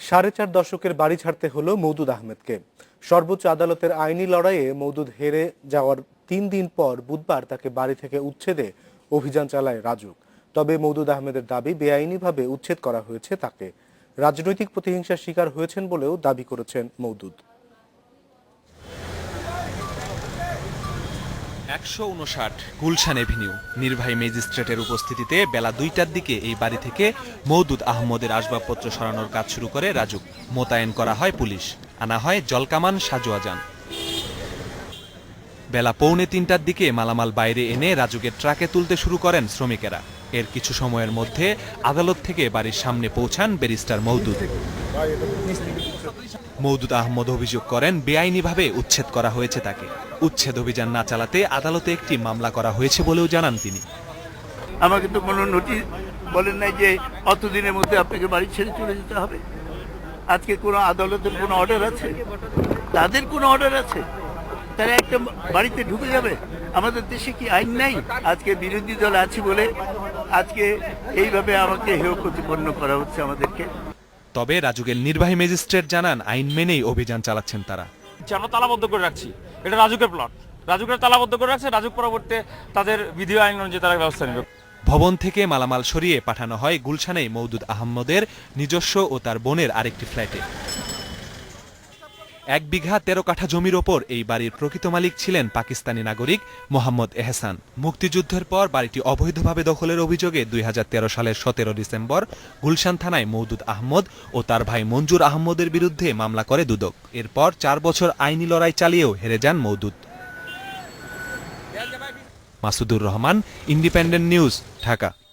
4.5 দশকের বাড়ি ছাড়তে হলো মওদুদ আহমেদকে। সর্বোচ্চ আদালতের আইনি লড়াইয়ে মওদুদ হেরে যাওয়ার 3 দিন পর বুধবার তাকে বাড়ি থেকে উচ্ছেদে অভিযান চালায় রাজুক। তবে মওদুদ আহমেদের দাবি, বেআইনিভাবে উচ্ছেদ করা হয়েছে তাকে। রাজনৈতিক প্রতিহিংসার শিকার হয়েছেন বলেও দাবি করেছেন মওদুদ। 159 গুলশান এভিনিউ নির্বাহী ম্যাজিস্ট্রেটের উপস্থিতিতে বেলা 2টার দিকে এই বাড়ি থেকে মওদুদ আহমদের আসবাবপত্র সরানোর কাজ শুরু করে রাজুক। মোতায়েন করা হয় পুলিশ, আনা হয় জলকামান সাজোয়াজান। বেলা 2:45টার দিকে মালামাল বাইরে এনে রাজুকের ট্রাকে তুলতে শুরু করেন শ্রমিকেরা। এর কিছু সময়ের মধ্যে আদালত থেকে বাড়ির সামনে পৌঁছান ব্যারিস্টার মওদুদ। মওদুদ আহমদ অভিযোগ করেন, বেআইনিভাবে উচ্ছেদ করা হয়েছে তাকে। উচ্ছেদ অভিযান না চালাতে আদালতে একটি মামলা করা হয়েছে বলেও জানান তিনি। আমাকে তো কোনো নোটিশ বলেন নাই যে অতদিনের মধ্যে আপনাকে বাড়ি ছেড়ে চলে যেতে হবে। আজকে কোনো আদালতের কোনো অর্ডার আছে? তাদের কোনো অর্ডার আছে? তারা একটা বাড়িতে ঢুকে যাবে? আমাদের দেশে কি আইন নাই? আজকে বিরোধী দল আছে বলে আজকে এইভাবে আমাকে হেয় প্রতিপন্ন করা হচ্ছে আমাদেরকে। তবে রাজুকের নির্বাহী ম্যাজিস্ট্রেট জানান, আইন মেনেই অভিযান চালাচ্ছেন তারা। আমরা তালাবদ্ধ করে রাখছি, এটা রাজুকের প্লট। রাজুকের তালাবদ্ধ করে রাখছে, রাজুক পরবর্তী তাদের বিধি আইন অনুযায়ী তারা ব্যবস্থা নেবে। ভবন থেকে মালামাল সরিয়ে পাঠানো হয় গুলশানে মওদুদ আহমদের নিজস্ব ও তার বোনের আরেকটি ফ্ল্যাটে। 1 বিঘা 13 কাঠা জমির ওপর এই বাড়ির প্রকৃত মালিক ছিলেন পাকিস্তানি নাগরিক মোহাম্মদ এহসান। মুক্তিযুদ্ধের পর বাড়িটি অবৈধভাবে দখলের অভিযোগে 2013 সালের 17 ডিসেম্বর গুলশান থানায় মওদুদ আহমদ ও তার ভাই মঞ্জুর আহমদের বিরুদ্ধে মামলা করে দুদক। এরপর 4 বছর আইনি লড়াই চালিয়েও হেরে যান মওদুদ। Masudur Rahman, Independent News, Dhaka.